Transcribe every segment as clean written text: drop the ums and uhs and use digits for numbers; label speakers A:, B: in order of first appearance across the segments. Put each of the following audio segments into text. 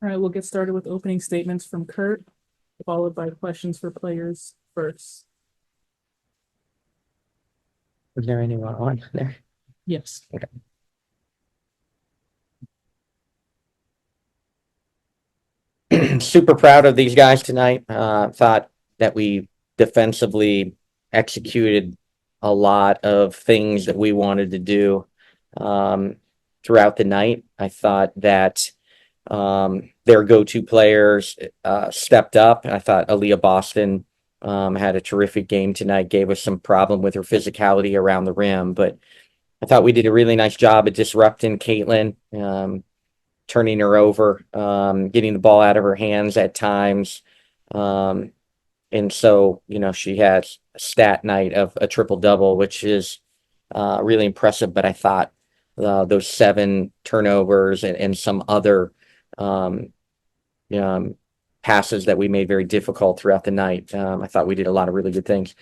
A: All right, we'll get started with opening statements from Curt, followed by questions for players first.
B: Was there anyone on there?
A: Yes.
B: Okay. Super proud of these guys tonight. Thought that we defensively executed a lot of things that we wanted to do throughout the night. I thought that their go-to players stepped up. I thought Aaliyah Boston had a terrific game tonight, gave us some problem with her physicality around the rim, but I thought we did a really nice job at disrupting Caitlin, turning her over, getting the ball out of her hands at times. And so, she has a stat night of a triple double, which is really impressive. But I thought those 7 turnovers and some other passes that we made very difficult throughout the night. I thought we did a lot of really good things.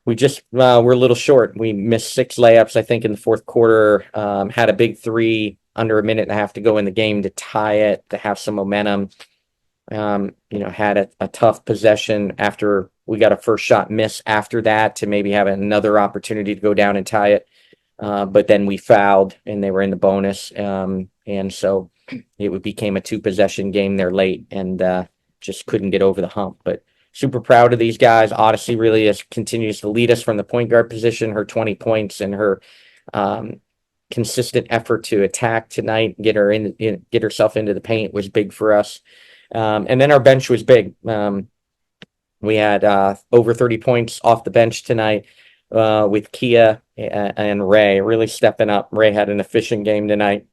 B: We just we're a little short. We missed 6 layups, I think, in the fourth quarter. Had a big 3 under a minute and a half to go in the game to tie it, to have some momentum. Had a tough possession after we got a first shot miss after that to maybe have another opportunity to go down and tie it. But then we fouled and they were in the bonus. And so it became a 2-possession game there late and just couldn't get over the hump. But super proud of these guys. Odyssey really continues to lead us from the point guard position. Her 20 points and her consistent effort to attack tonight, get herself into the paint was big for us. And then our bench was big. We had over 30 points off the bench tonight with Kia and Ray really stepping up. Ray had an efficient game tonight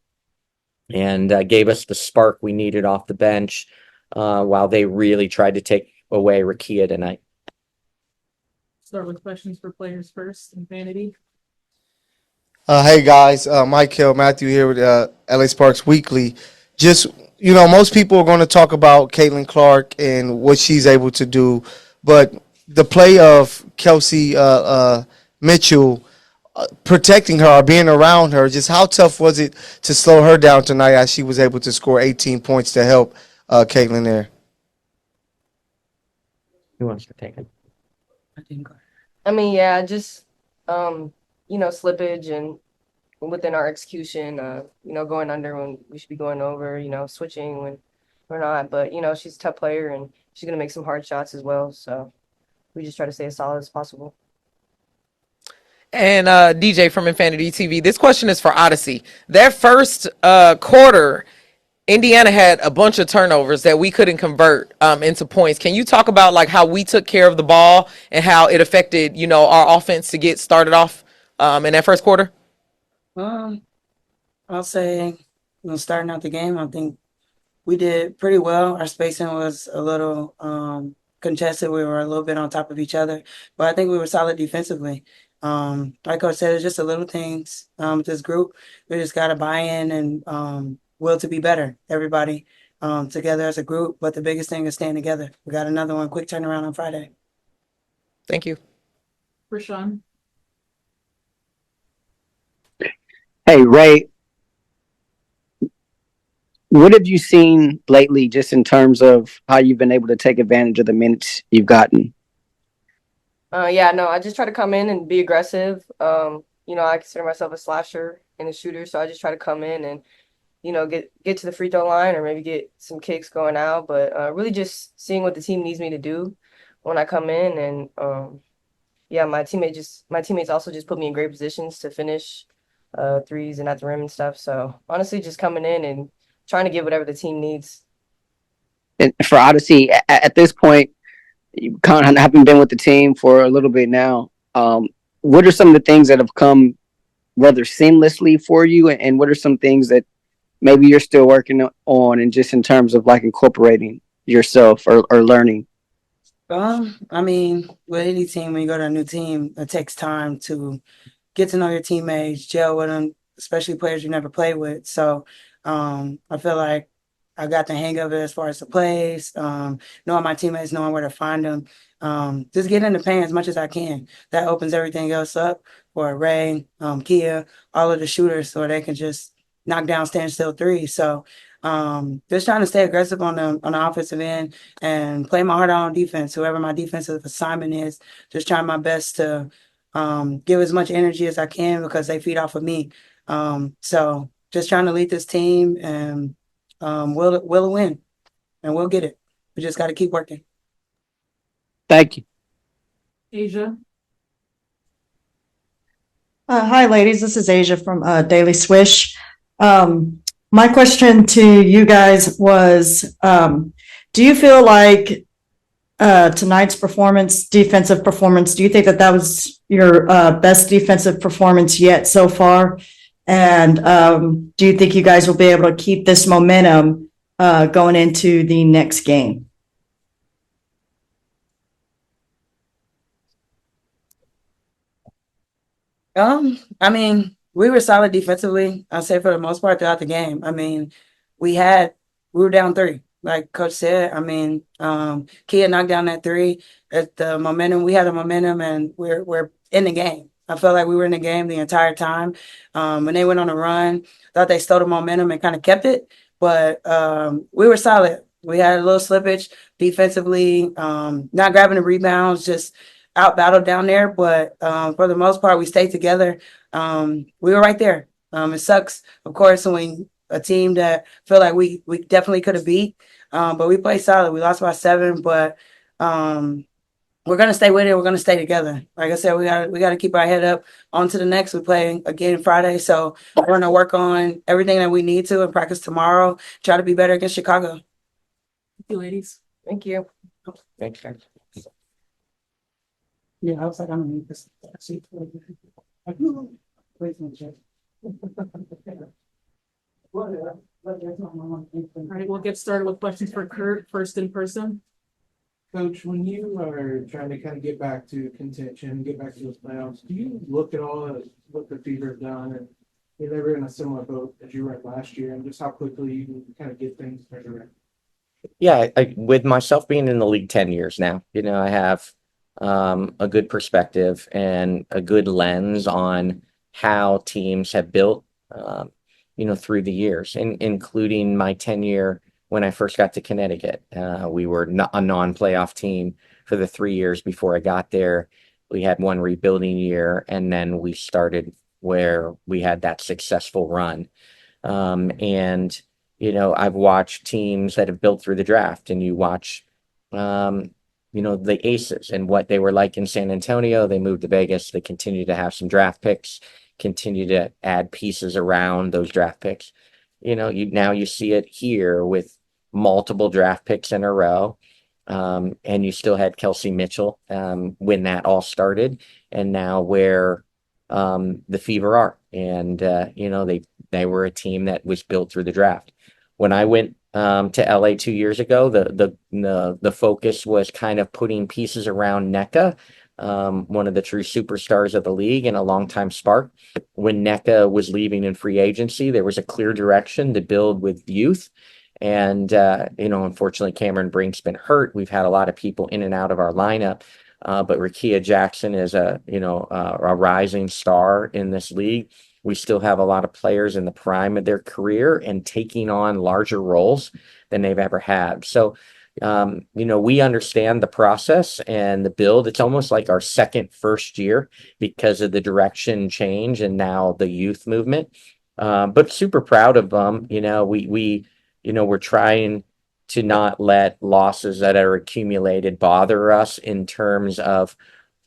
B: and gave us the spark we needed off the bench while they really tried to take away Rakia tonight.
A: Start with questions for players first. Infinity.
C: Hey guys, Mike Hill, Matthew here with LA Sparks Weekly. Just most people are going to talk about Caitlin Clark and what she's able to do, but the play of Kelsey Mitchell protecting her or being around her, just how tough was it to slow her down tonight as she was able to score 18 points to help Caitlin there?
B: Who wants to take it?
D: I mean, yeah, just slippage and within our execution, going under when we should be going over, switching when we're not. But, she's a tough player and she's going to make some hard shots as well. So we just try to stay as solid as possible.
E: And DJ from Infinity TV. This question is for Odyssey. Their first quarter, Indiana had a bunch of turnovers that we couldn't convert into points. Can you talk about like how we took care of the ball and how it affected, our offense to get started off in that first quarter?
F: I'll say, starting out the game, I think we did pretty well. Our spacing was a little contested. We were a little bit on top of each other, but I think we were solid defensively. Like Coach said, it's just the little things with this group. We just got to buy in and will to be better. Everybody together as a group, but the biggest thing is staying together. We got another one, quick turnaround on Friday.
E: Thank you.
A: Rashawn.
G: Hey, Ray, what have you seen lately just in terms of how you've been able to take advantage of the minutes you've gotten?
D: I just try to come in and be aggressive. I consider myself a slasher and a shooter, so I just try to come in and, get to the free throw line or maybe get some kicks going out. But really just seeing what the team needs me to do when I come in. And, my teammates also just put me in great positions to finish threes and at the rim and stuff. So honestly, just coming in and trying to get whatever the team needs.
G: And for Odyssey, at this point, you kind of haven't been with the team for a little bit now. What are some of the things that have come rather seamlessly for you? And what are some things that maybe you're still working on and just in terms of like incorporating yourself or learning?
F: I mean, with any team, when you go to a new team, it takes time to get to know your teammates, gel with them, especially players you never played with. So I feel like I got the hang of it as far as the plays, knowing my teammates, knowing where to find them. Just get in the paint as much as I can. That opens everything else up for Ray, Kia, all of the shooters, so they can just knock down standstill threes. So Just trying to stay aggressive on the offensive end and play my heart out on defense. Whoever my defensive assignment is, just trying my best to give as much energy as I can because they feed off of me. So just trying to lead this team and we'll win and we'll get it. We just got to keep working.
G: Thank you.
A: Asia,
H: Hi, ladies. This is Asia from Daily Swish. My question to you guys was, do you feel like tonight's defensive performance, do you think that that was your best defensive performance yet so far? And do you think you guys will be able to keep this momentum going into the next game?
F: I mean, we were solid defensively, I'd say for the most part throughout the game. I mean, we were down 3, like Coach said. I mean, Kia knocked down that 3 at the momentum. We had a momentum and we're in the game. I felt like we were in the game the entire time. When they went on a run, thought they stole the momentum and kind of kept it, but we were solid. We had a little slippage defensively, not grabbing the rebounds, just out battled down there, but for the most part, we stayed together. We were right there. It sucks, of course, when a team that feel like we definitely could have beat, but we played solid. We lost by 7, but we're gonna stay with it. We're gonna stay together. Like I said, we got to keep our head up. On to the next. We play again Friday, so we're gonna work on everything that we need to and practice tomorrow. Try to be better against Chicago.
A: thank you, ladies.
D: Thank you.
B: Thanks.
F: Yeah, I was like, I don't need this.
A: All right, we'll get started with questions for Curt, first in person.
I: Coach, when you are trying to kind of get back to contention, get back to those playoffs, do you look at all of what the Fever have done and they were in a similar boat as you were last year and just how quickly you can kind of get things turned around?
B: Yeah, with myself being in the league 10 years now, I have a good perspective and a good lens on how teams have built, through the years, including my tenure when I first got to Connecticut. We were a non-playoff team for the 3 years before I got there. We had one rebuilding year, and then we started where we had that successful run. And I've watched teams that have built through the draft, and you watch, the Aces and what they were like in San Antonio. They moved to Vegas. They continue to have some draft picks, continue to add pieces around those draft picks. Now you see it here with multiple draft picks in a row. And you still had Kelsey Mitchell when that all started, and now where the Fever are. And, they were a team that was built through the draft. When I went to LA 2 years ago, the focus was kind of putting pieces around NECA, one of the true superstars of the league and a longtime spark. When NECA was leaving in free agency, there was a clear direction to build with youth. And, unfortunately, Cameron Brink's been hurt. We've had a lot of people in and out of our lineup. But Rakia Jackson is a rising star in this league. We still have a lot of players in the prime of their career and taking on larger roles than they've ever had. So, we understand the process and the build. It's almost like our first year because of the direction change and now the youth movement. But super proud of them. We're trying to not let losses that are accumulated bother us in terms of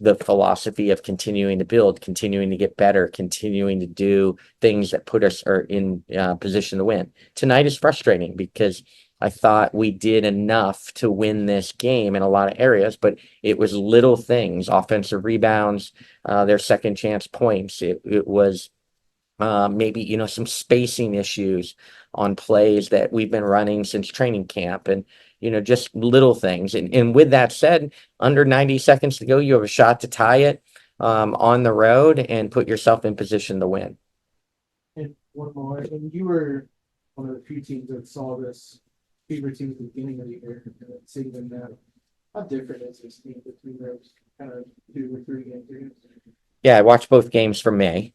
B: the philosophy of continuing to build, continuing to get better, continuing to do things that put us in position to win. Tonight is frustrating because I thought we did enough to win this game in a lot of areas, but it was little things, offensive rebounds, their second chance points. It was maybe, some spacing issues on plays that we've been running since training camp and, just little things. And with that said, under 90 seconds to go, you have a shot to tie it on the road and put yourself in position to win.
I: And one more, and you were one of the few teams that saw this Fever team at the beginning of the year and seeing them now. How different is this team between those kind of 2 or 3 games?
B: Yeah, I watched both games from May.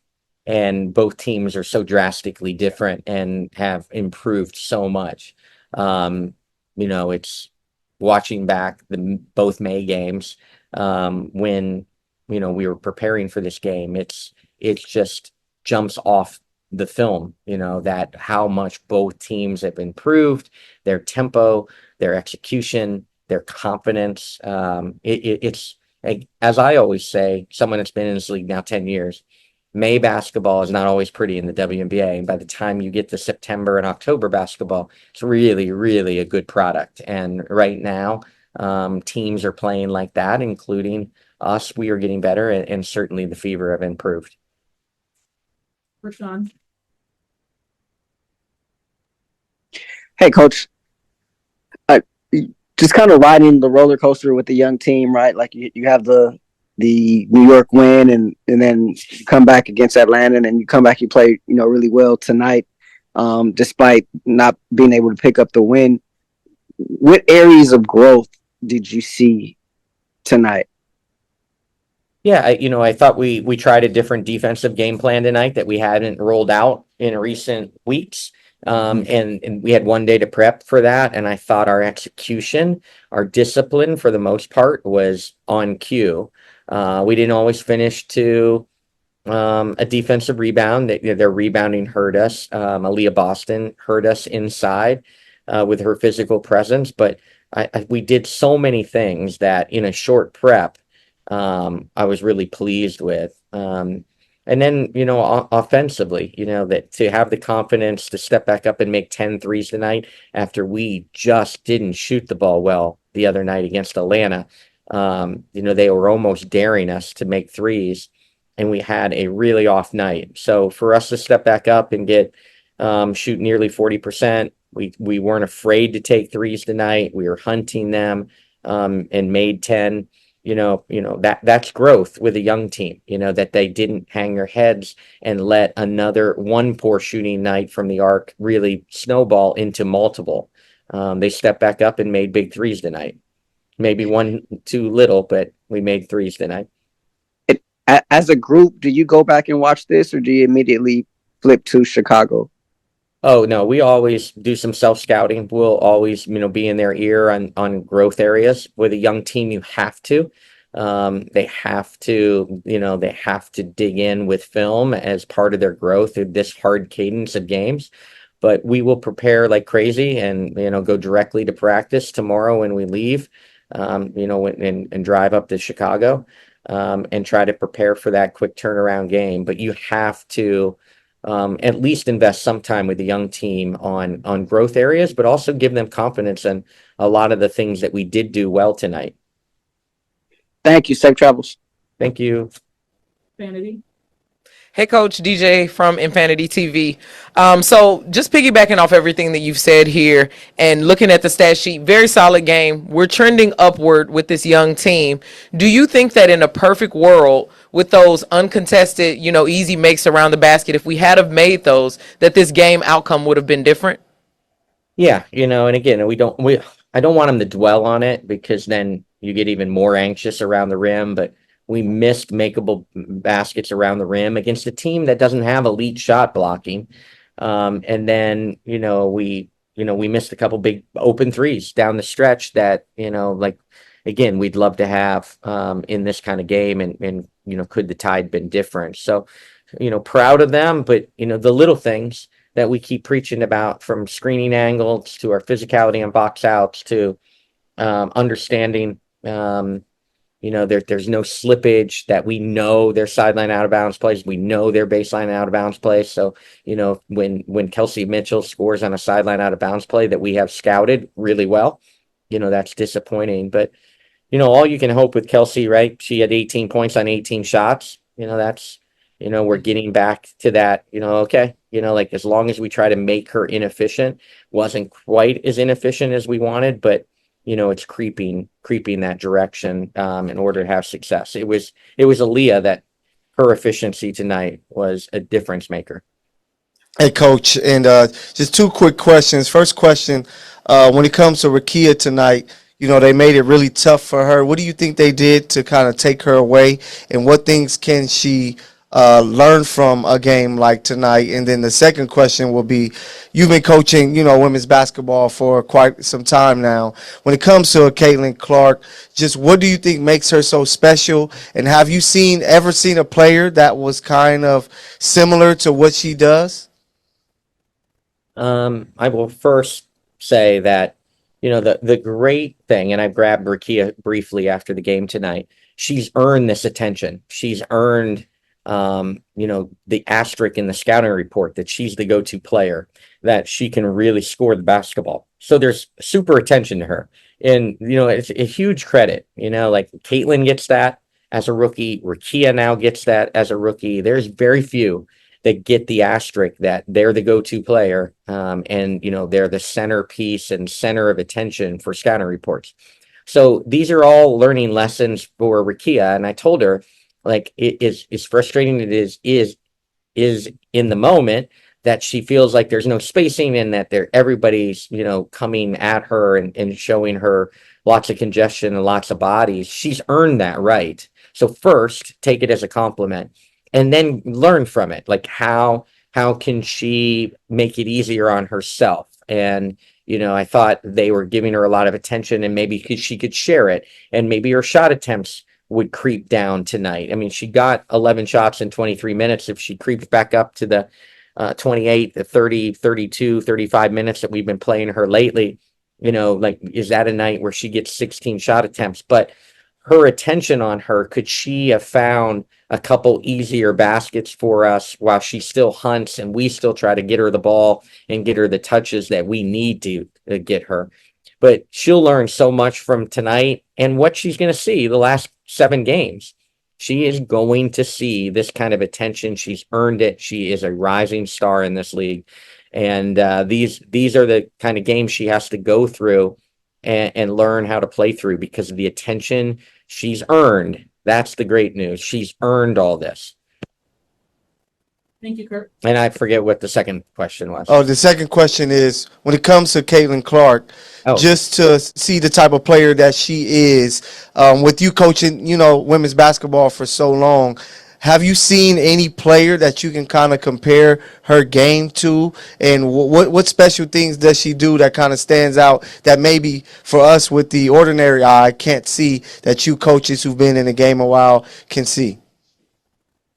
B: and both teams are so drastically different and have improved so much. It's watching back both May games, when we were preparing for this game. It's just jumps off the film, that how much both teams have improved, their tempo, their execution, their confidence. It's as I always say, someone that's been in this league now 10 years, May basketball is not always pretty in the WNBA. And by the time you get to September and October basketball, it's really, really a good product. And right now, teams are playing like that, including us. We are getting better, and certainly the Fever have improved.
A: Rashawn.
G: Hey, Coach. Just kind of riding the roller coaster with the young team, right? Like you have the New York win, and then you come back against Atlanta, and you come back, you play really well tonight, despite not being able to pick up the win. What areas of growth did you see tonight?
B: Yeah, I thought we tried a different defensive game plan tonight that we hadn't rolled out in recent weeks. And we had one day to prep for that. And I thought our execution, our discipline for the most part was on cue. We didn't always finish to a defensive rebound. Their rebounding hurt us. Aaliyah Boston hurt us inside with her physical presence. But we did so many things that in a short prep, I was really pleased with. And then, offensively, that to have the confidence to step back up and make 10 threes tonight after we just didn't shoot the ball well the other night against Atlanta. They were almost daring us to make threes, and we had a really off night. So for us to step back up and shoot nearly 40%, we weren't afraid to take threes tonight. We were hunting them, and made 10. That's growth with a young team, that they didn't hang their heads and let another one poor shooting night from the arc really snowball into multiple. They stepped back up and made big threes tonight. Maybe one too little, but we made threes tonight.
G: As a group, do you go back and watch this, or do you immediately flip to Chicago?
B: Oh, no, we always do some self-scouting. We'll always, be in their ear on growth areas. With a young team, you have to. They have to dig in with film as part of their growth through this hard cadence of games. But we will prepare like crazy and, go directly to practice tomorrow when we leave, and drive up to Chicago, and try to prepare for that quick turnaround game. But you have to at least invest some time with the young team on growth areas, but also give them confidence in a lot of the things that we did do well tonight.
G: Thank you. Safe travels.
B: Thank you.
A: Vanity.
E: Hey, Coach, DJ from Infinity TV. So just piggybacking off everything that you've said here and looking at the stat sheet, very solid game. We're trending upward with this young team. Do you think that in a perfect world with those uncontested, easy makes around the basket, if we had have made those, that this game outcome would have been different?
B: Yeah, and again, I don't want them to dwell on it because then you get even more anxious around the rim, but we missed makeable baskets around the rim against a team that doesn't have elite shot blocking. And then, we missed a couple big open threes down the stretch that, again, we'd love to have in this kind of game. And could the tide been different? So, proud of them, but, the little things that we keep preaching about, from screening angles to our physicality on box outs to understanding, there's no slippage, that we know their sideline out of bounds plays. We know their baseline out of bounds plays. So, when Kelsey Mitchell scores on a sideline out of bounds play that we have scouted really well, that's disappointing. But, all you can hope with Kelsey, right? She had 18 points on 18 shots. That's, we're getting back to that, okay. As long as we try to make her inefficient, wasn't quite as inefficient as we wanted, but it's creeping that direction in order to have success. It was Aaliyah that her efficiency tonight was a difference maker.
C: Hey, Coach, and just two quick questions. First question, when it comes to Rakia tonight, they made it really tough for her. What do you think they did to kind of take her away, and what things can she learn from a game like tonight? And then the second question will be, you've been coaching, women's basketball for quite some time now. When it comes to Caitlin Clark, just what do you think makes her so special? And have you ever seen a player that was kind of similar to what she does?
B: I will first say that, the great thing, and I grabbed Rakia briefly after the game tonight, she's earned this attention. She's earned, the asterisk in the scouting report that she's the go-to player, that she can really score the basketball. So there's super attention to her. And, it's a huge credit, like Caitlin gets that as a rookie. Rakia now gets that as a rookie. There's very few that get the asterisk that they're the go-to player, and they're the centerpiece and center of attention for scouting reports. So these are all learning lessons for Rakia, and I told her, like, it is frustrating is in the moment that she feels like there's no spacing and that everybody's coming at her and showing her lots of congestion and lots of bodies. She's earned that right. So first, take it as a compliment, and then learn from it. Like, how can she make it easier on herself? And I thought they were giving her a lot of attention, and maybe she could share it, and maybe her shot attempts would creep down tonight. I mean, she got 11 shots in 23 minutes. If she creeps back up to the 28, the 30, 32, 35 minutes that we've been playing her lately, like, is that a night where she gets 16 shot attempts? But her attention on her, could she have found a couple easier baskets for us while she still hunts and we still try to get her the ball and get her the touches that we need to get her? But she'll learn so much from tonight and what she's going to see the last 7 games. She is going to see this kind of attention. She's earned it. She is a rising star in this league. And these are the kind of games she has to go through and learn how to play through because of the attention she's earned. That's the great news. She's earned all this.
A: Thank you, Curt.
B: And I forget what the second question was.
C: Oh, the second question is, when it comes to Caitlin Clark, just to see the type of player that she is, with you coaching, women's basketball for so long, have you seen any player that you can kind of compare her game to? And what special things does she do that kind of stands out that maybe for us with the ordinary eye can't see, that you coaches who've been in the game a while can see?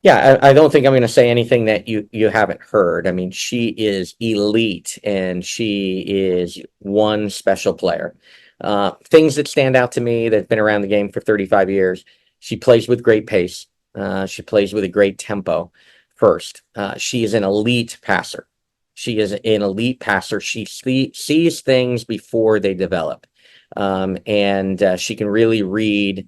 B: Yeah, I don't think I'm going to say anything that you haven't heard. I mean, she is elite and she is one special player. Things that stand out to me that have been around the game for 35 years, she plays with great pace. She plays with a great tempo first. She is an elite passer. She is an elite passer. She sees things before they develop. And she can really read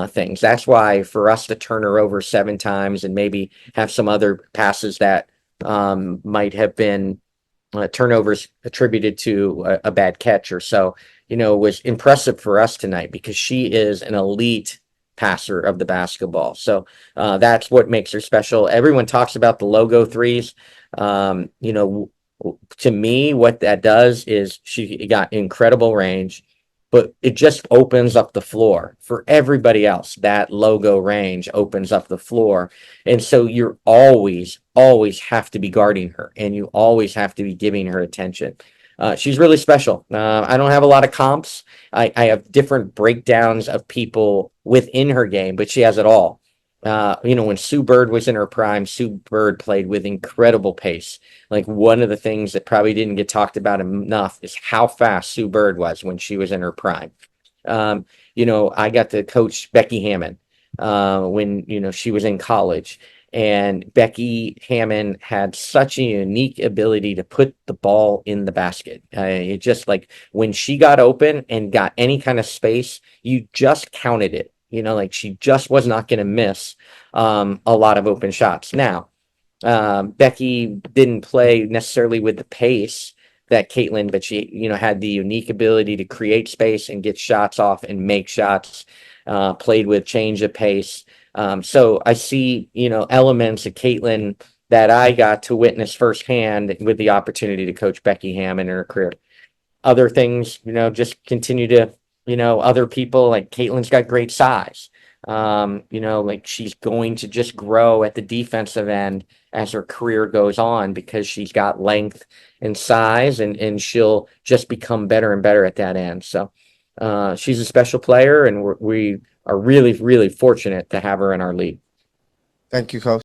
B: things. That's why for us to turn her over 7 times and maybe have some other passes that might have been turnovers attributed to a bad catch or so, was impressive for us tonight because she is an elite passer of the basketball. So that's what makes her special. Everyone talks about the logo threes. To me, what that does is she got incredible range, but it just opens up the floor for everybody else. That logo range opens up the floor. And so you're always have to be guarding her, and you always have to be giving her attention. She's really special. I don't have a lot of comps. I have different breakdowns of people within her game, but she has it all. When Sue Bird was in her prime, Sue Bird played with incredible pace. Like, one of the things that probably didn't get talked about enough is how fast Sue Bird was when she was in her prime. I got to coach Becky Hammon when she was in college. And Becky Hammon had such a unique ability to put the ball in the basket. It just, like, when she got open and got any kind of space, you just counted it. Like, she just was not going to miss a lot of open shots. Now, Becky didn't play necessarily with the pace that Caitlin, but she, had the unique ability to create space and get shots off and make shots, played with change of pace. So I see, elements of Caitlin that I got to witness firsthand with the opportunity to coach Becky Hammon in her career. Other things, just continue to, other people, like Caitlin's got great size. Like she's going to just grow at the defensive end as her career goes on because she's got length and size, and she'll just become better and better at that end. So she's a special player, and we are really, really fortunate to have her in our league.
C: Thank you, Coach.